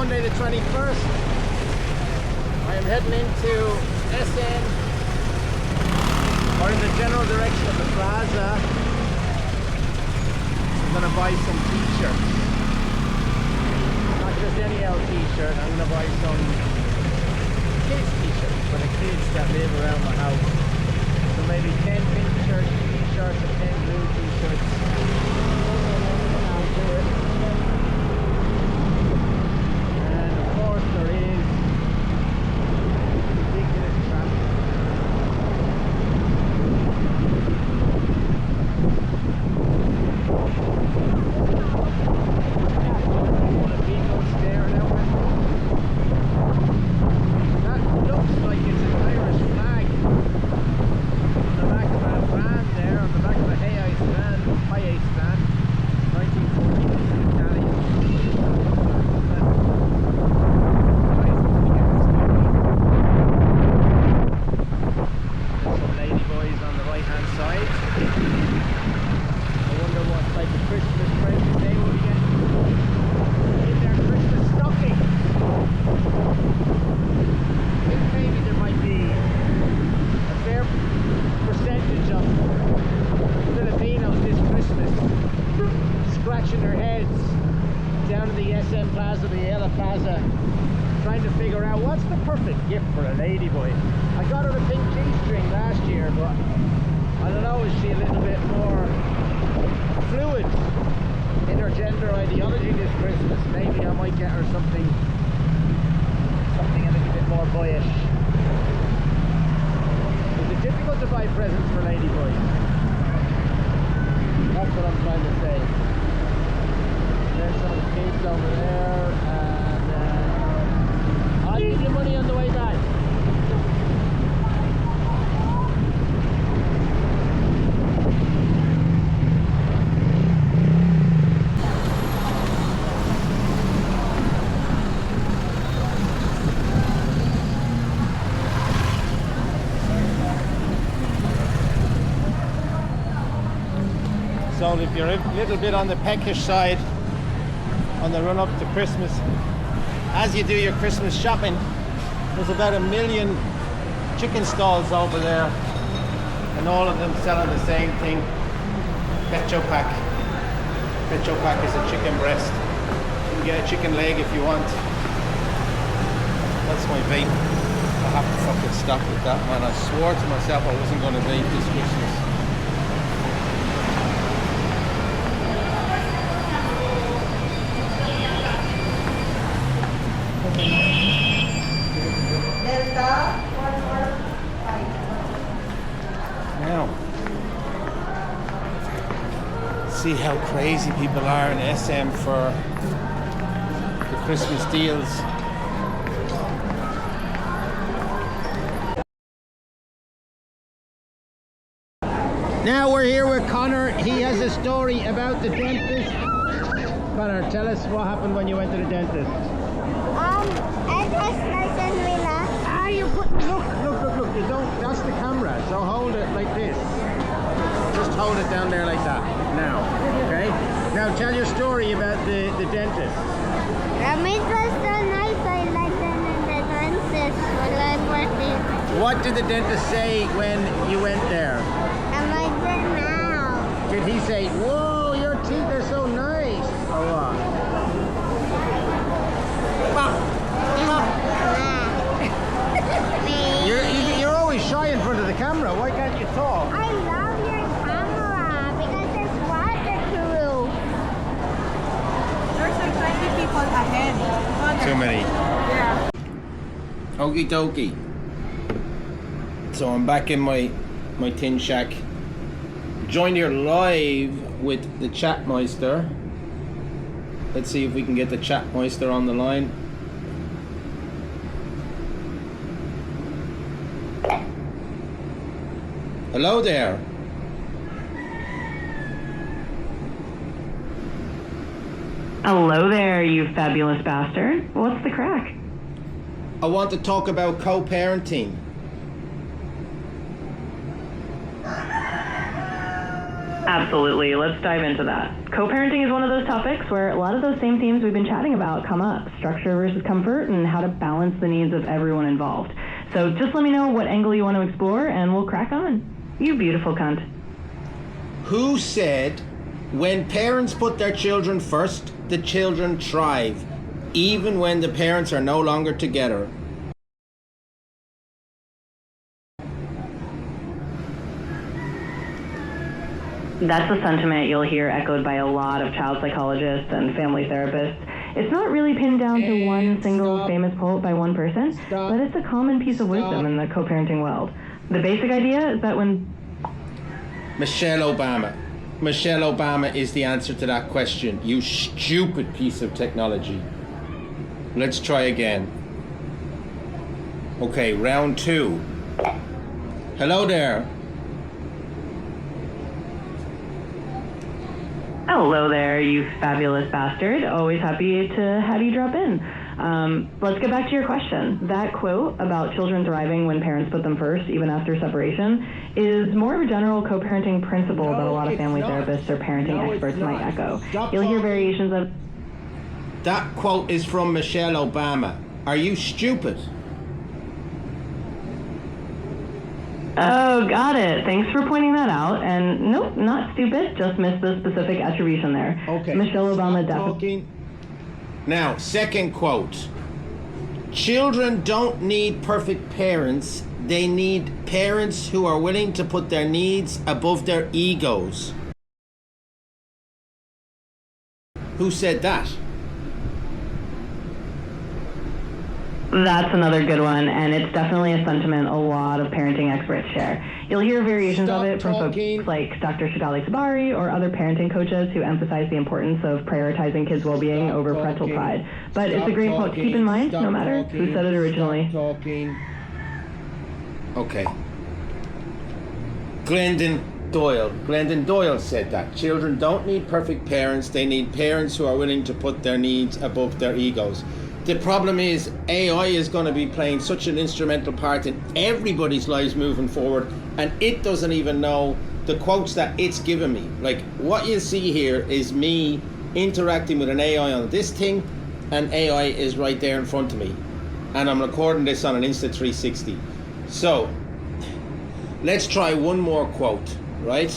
Monday the 21st. I am heading into SN, or in the general direction of the plaza. I'm going to buy some t-shirts. Not just any old t-shirt, I'm going to buy some kids t-shirts for the kids that live around my house. So maybe 10 pink t-shirts and 10 blue t-shirts. I'll do it. And of course there is ridiculous traffic. One of people staring at me. That looks like it's an Irish flag on the back of a van there, on the back of a high ice van, 1942 Italian. Some lady boys on the right hand side. I wonder what type of Christmas presents they will be getting in their Christmas stocking. I think maybe there might be a fair percentage of Filipinos this Christmas scratching their heads down to the SM Plaza, the Ela Plaza, trying to figure out what's the perfect gift for a ladyboy. I got her a pink G-string last year, but I don't know, is she a little bit more fluid in her gender ideology this Christmas? Maybe I might get her something a little bit more boyish. Is it difficult to buy presents for ladyboys? That's what I'm trying to say. There's some of the kids over there, and I'll give you money on the way back. So if you're a little bit on the peckish side on the run up to Christmas, as you do your Christmas shopping, there's about 1 million chicken stalls over there, and all of them selling the same thing. Pecho pack. Pecho pack is a chicken breast. You can get a chicken leg if you want. That's my vape. I have to fucking stop with that, man. I swore to myself I wasn't going to vape this Christmas. Now, see how crazy people are in SM for the Christmas deals. Now we're here with Connor. He has a story about the dentist. Connor, tell us what happened when you went to the dentist. It was nice and relaxed. Ah, you put, look, you don't, that's the camera, so hold it like this. Just hold it down there like that, now, okay? Now tell your story about the dentist. It was so nice, I liked them in the dentist when I went there. What did the dentist say when you went there? I like them now. Did he say, whoa, your teeth are so nice, or what? You're always shy in front of the camera. Why can't you talk? I love your camera because there's waterproof. There's like 20 people ahead. Too many. Yeah. Okie dokie. So I'm back in my tin shack. Joined here live with the Chatmeister. Let's see if we can get the Chatmeister on the line. Hello there. Hello there, you fabulous bastard. What's the crack? I want to talk about co-parenting. Absolutely. Let's dive into that. Co-parenting is one of those topics where a lot of those same themes we've been chatting about come up. Structure versus comfort and how to balance the needs of everyone involved. So just let me know what angle you want to explore and we'll crack on. You beautiful cunt. Who said when parents put their children first, the children thrive, even when the parents are no longer together? That's a sentiment you'll hear echoed by a lot of child psychologists and family therapists. It's not really pinned down to one single famous quote by one person, but it's a common piece of wisdom in the co-parenting world. The basic idea is that when... Michelle Obama. Michelle Obama is the answer to that question, you stupid piece of technology. Let's try again. Okay, round 2. Hello there. Hello there, you fabulous bastard. Always happy to have you drop in. Let's get back to your question. That quote about children thriving when parents put them first, even after separation, is more of a general co-parenting principle that a lot of family therapists or parenting experts might echo. You'll hear variations of... That quote is from Michelle Obama. Are you stupid? Oh, got it. Thanks for pointing that out. And nope, not stupid. Just missed the specific attribution there. Okay. Michelle Obama definitely. Now, second quote. Children don't need perfect parents. They need parents who are willing to put their needs above their egos. Who said that? That's another good one, and it's definitely a sentiment a lot of parenting experts share. You'll hear variations of it from folks like Dr. Shigali Sabari or other parenting coaches who emphasize the importance of prioritizing kids' well-being over parental pride. But it's a great quote to keep in mind, no matter who said it originally. Okay. Glendon Doyle said that. Children don't need perfect parents. They need parents who are willing to put their needs above their egos. The problem is AI is going to be playing such an instrumental part in everybody's lives moving forward, and it doesn't even know the quotes that it's given me. Like, what you see here is me interacting with an AI on this thing, and AI is right there in front of me. And I'm recording this on an Insta360. So, let's try one more quote, right?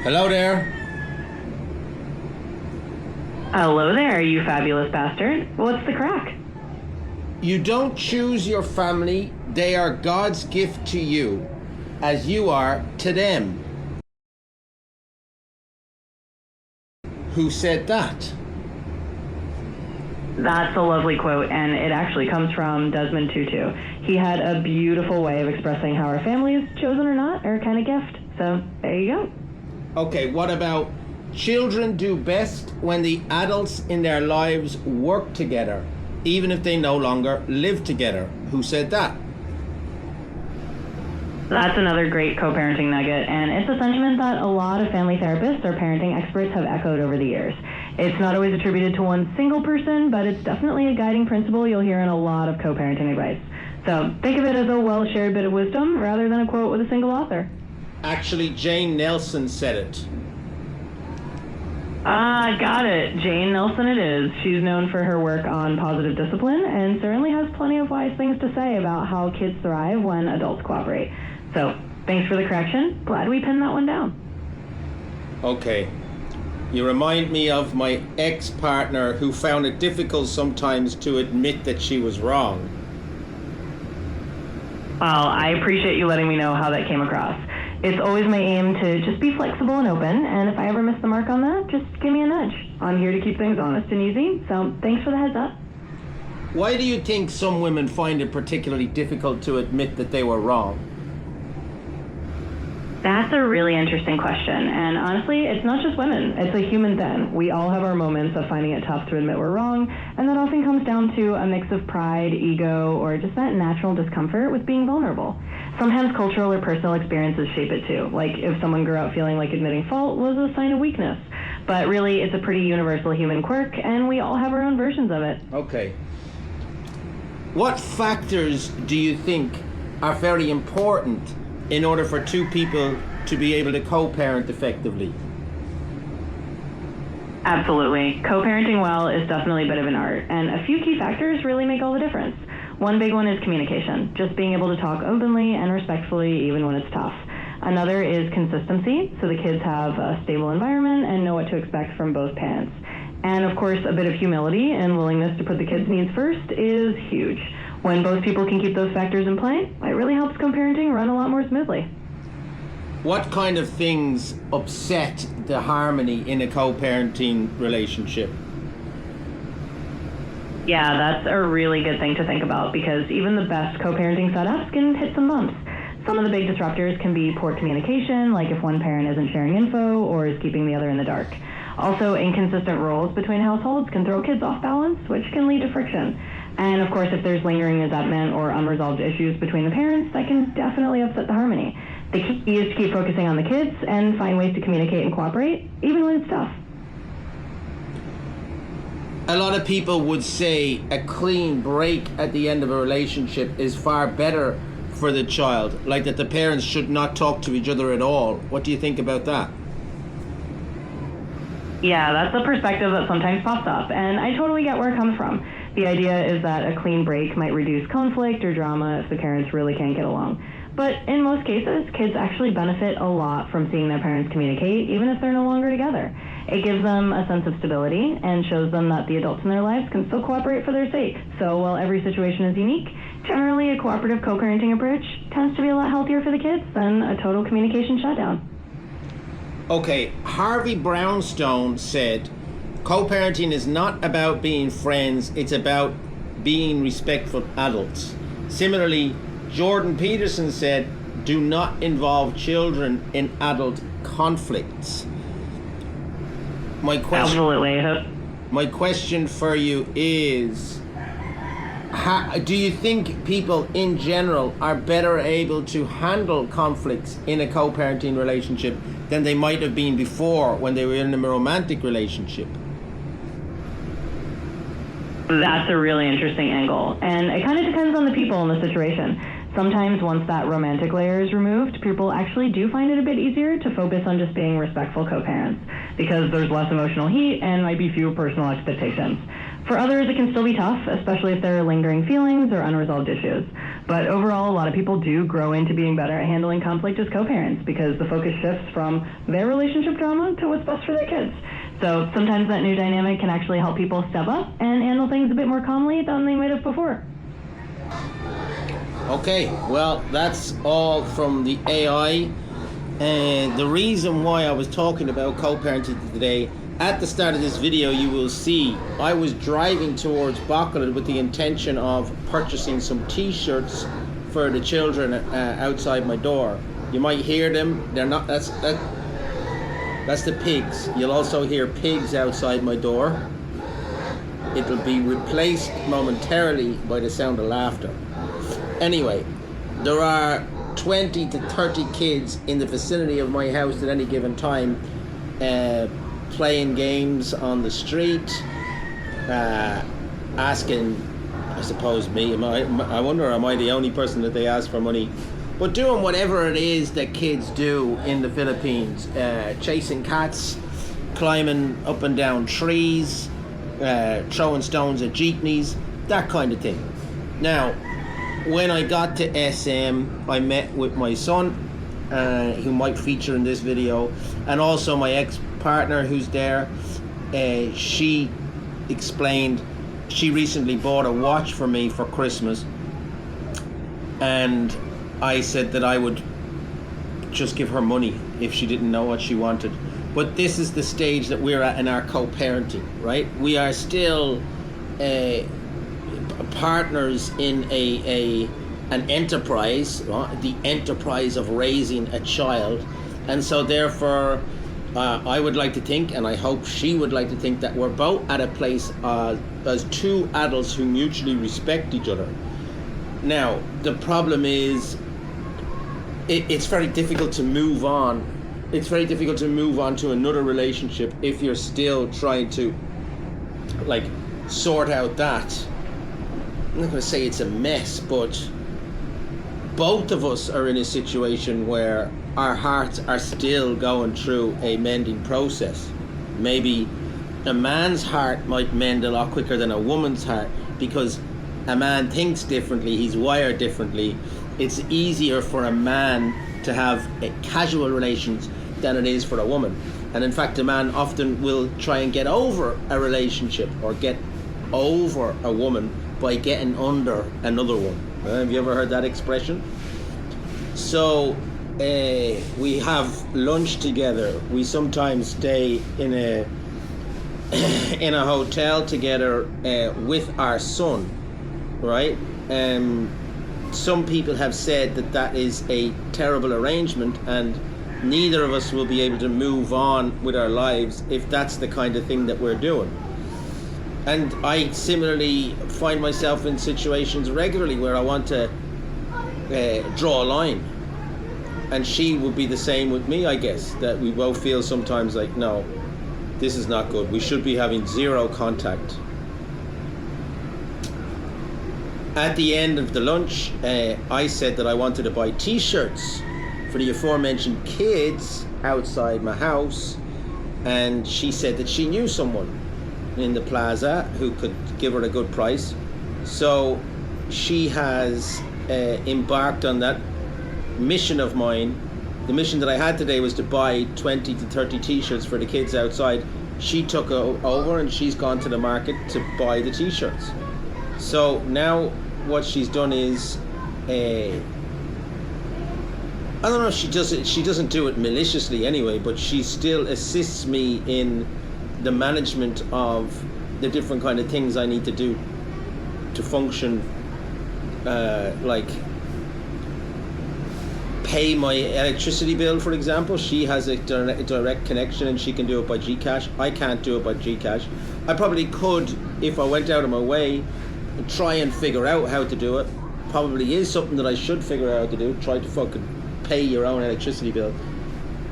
Hello there. Hello there, you fabulous bastard. What's the crack? You don't choose your family. They are God's gift to you, as you are to them. Who said that? That's a lovely quote, and it actually comes from Desmond Tutu. He had a beautiful way of expressing how our families, chosen or not, are a kind of gift. So, there you go. Okay, what about children do best when the adults in their lives work together, even if they no longer live together? Who said that? That's another great co-parenting nugget, and it's a sentiment that a lot of family therapists or parenting experts have echoed over the years. It's not always attributed to one single person, but it's definitely a guiding principle you'll hear in a lot of co-parenting advice. So think of it as a well-shared bit of wisdom rather than a quote with a single author. Actually, Jane Nelson said it. Ah, got it. Jane Nelson it is. She's known for her work on positive discipline and certainly has plenty of wise things to say about how kids thrive when adults cooperate. So, thanks for the correction. Glad we pinned that one down. Okay. You remind me of my ex-partner who found it difficult sometimes to admit that she was wrong. Well, I appreciate you letting me know how that came across. It's always my aim to just be flexible and open, and if I ever miss the mark on that, just give me a nudge. I'm here to keep things honest and easy, so thanks for the heads up. Why do you think some women find it particularly difficult to admit that they were wrong? That's a really interesting question, and honestly, it's not just women. It's a human thing. We all have our moments of finding it tough to admit we're wrong, and that often comes down to a mix of pride, ego, or just that natural discomfort with being vulnerable. Sometimes cultural or personal experiences shape it too, like if someone grew up feeling like admitting fault was a sign of weakness. But really, it's a pretty universal human quirk, and we all have our own versions of it. Okay. What factors do you think are very important in order for two people to be able to co-parent effectively? Absolutely. Co-parenting well is definitely a bit of an art, and a few key factors really make all the difference. One big one is communication, just being able to talk openly and respectfully even when it's tough. Another is consistency, so the kids have a stable environment and know what to expect from both parents. And of course, a bit of humility and willingness to put the kids' needs first is huge. When both people can keep those factors in play, it really helps co-parenting run a lot more smoothly. What kind of things upset the harmony in a co-parenting relationship? Yeah, that's a really good thing to think about because even the best co-parenting setups can hit some bumps. Some of the big disruptors can be poor communication, like if one parent isn't sharing info or is keeping the other in the dark. Also, inconsistent roles between households can throw kids off balance, which can lead to friction. And of course, if there's lingering resentment or unresolved issues between the parents, that can definitely upset the harmony. The key is to keep focusing on the kids and find ways to communicate and cooperate, even when it's tough. A lot of people would say a clean break at the end of a relationship is far better for the child, like that the parents should not talk to each other at all. What do you think about that? Yeah, that's a perspective that sometimes pops up, and I totally get where it comes from. The idea is that a clean break might reduce conflict or drama if the parents really can't get along. But in most cases, kids actually benefit a lot from seeing their parents communicate, even if they're no longer together. It gives them a sense of stability and shows them that the adults in their lives can still cooperate for their sake. So while every situation is unique, generally a cooperative co-parenting approach tends to be a lot healthier for the kids than a total communication shutdown. Okay, Harvey Brownstone said, co-parenting is not about being friends, it's about being respectful adults. Similarly, Jordan Peterson said, do not involve children in adult conflicts. My question for you is, do you think people in general are better able to handle conflicts in a co-parenting relationship than they might have been before when they were in a romantic relationship? That's a really interesting angle, and it kind of depends on the people in the situation. Sometimes once that romantic layer is removed, people actually do find it a bit easier to focus on just being respectful co-parents because there's less emotional heat and might be fewer personal expectations. For others, it can still be tough, especially if there are lingering feelings or unresolved issues. But overall, a lot of people do grow into being better at handling conflict as co-parents because the focus shifts from their relationship drama to what's best for their kids. So sometimes that new dynamic can actually help people step up and handle things a bit more calmly than they might have before. Okay, well, that's all from the AI. And the reason why I was talking about co-parenting today, at the start of this video, you will see I was driving towards Bocklet with the intention of purchasing some t-shirts for the children outside my door. You might hear them. They're not. That's the pigs. You'll also hear pigs outside my door. It'll be replaced momentarily by the sound of laughter. Anyway, there are 20 to 30 kids in the vicinity of my house at any given time, playing games on the street, asking, I suppose me, I wonder, am I the only person that they ask for money? But doing whatever it is that kids do in the Philippines, chasing cats, climbing up and down trees, throwing stones at jeepneys, that kind of thing. Now, when I got to SM, I met with my son, who might feature in this video, and also my ex-partner who's there. She explained she recently bought a watch for me for Christmas, and I said that I would just give her money if she didn't know what she wanted. But this is the stage that we're at in our co-parenting, right? We are still partners in an enterprise, the enterprise of raising a child, and so therefore I would like to think, and I hope she would like to think, that we're both at a place as two adults who mutually respect each other. Now, the problem is it's very difficult to move on. It's very difficult to move on to another relationship if you're still trying to sort out that. I'm not going to say it's a mess, but both of us are in a situation where our hearts are still going through a mending process. Maybe a man's heart might mend a lot quicker than a woman's heart, because a man thinks differently, he's wired differently. It's easier for a man to have casual relations than it is for a woman. And in fact, a man often will try and get over a relationship or get over a woman by getting under another one. Have you ever heard that expression? So we have lunch together. We sometimes stay in a hotel together with our son, right? Some people have said that is a terrible arrangement, and neither of us will be able to move on with our lives if that's the kind of thing that we're doing. And I similarly find myself in situations regularly where I want to draw a line, and she would be the same with me, I guess, that we both feel sometimes like, no, this is not good, we should be having zero contact. At the end of the lunch, I said that I wanted to buy t-shirts for the aforementioned kids outside my house, and she said that she knew someone in the plaza who could give her a good price. So she has embarked on that mission of mine. The mission that I had today was to buy 20 to 30 t-shirts for the kids outside. She took over and she's gone to the market to buy the t-shirts. So now what she's done is I don't know if she doesn't do it maliciously anyway, but she still assists me in the management of the different kind of things I need to do to function, like pay my electricity bill, for example. She has a direct connection and she can do it by Gcash. I can't do it by Gcash. I probably could if I went out of my way and try and figure out how to do it. Probably is something that I should figure out how to do, try to fucking pay your own electricity bill.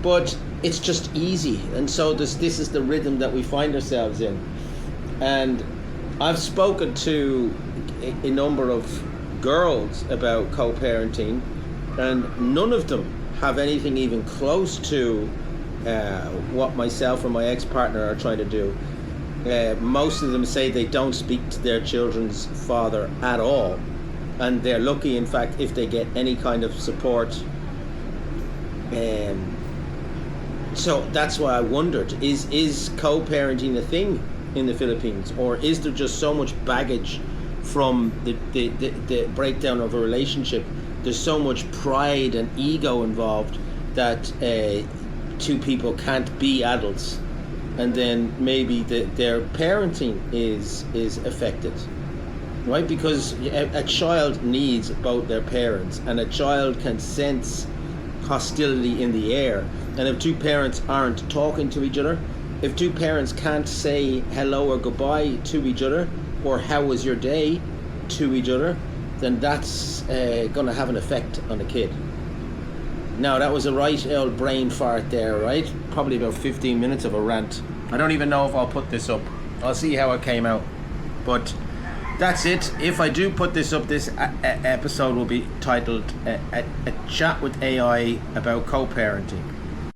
But it's just easy, and so this is the rhythm that we find ourselves in. And I've spoken to a number of girls about co-parenting, and none of them have anything even close to what myself and my ex-partner are trying to do. Most of them say they don't speak to their children's father at all, and they're lucky, in fact, if they get any kind of support. So that's why I wondered, is co-parenting a thing in the Philippines, or is there just so much baggage from the breakdown of a relationship? There's so much pride and ego involved that two people can't be adults, and then maybe their parenting is affected, right? Because a child needs both their parents, and a child can sense hostility in the air. And if two parents aren't talking to each other, if two parents can't say hello or goodbye to each other, or how was your day to each other, then that's going to have an effect on the kid. Now, that was a right old brain fart there, right? Probably about 15 minutes of a rant. I don't even know if I'll put this up. I'll see how it came out. But that's it. If I do put this up, this episode will be titled a Chat with AI about co-parenting.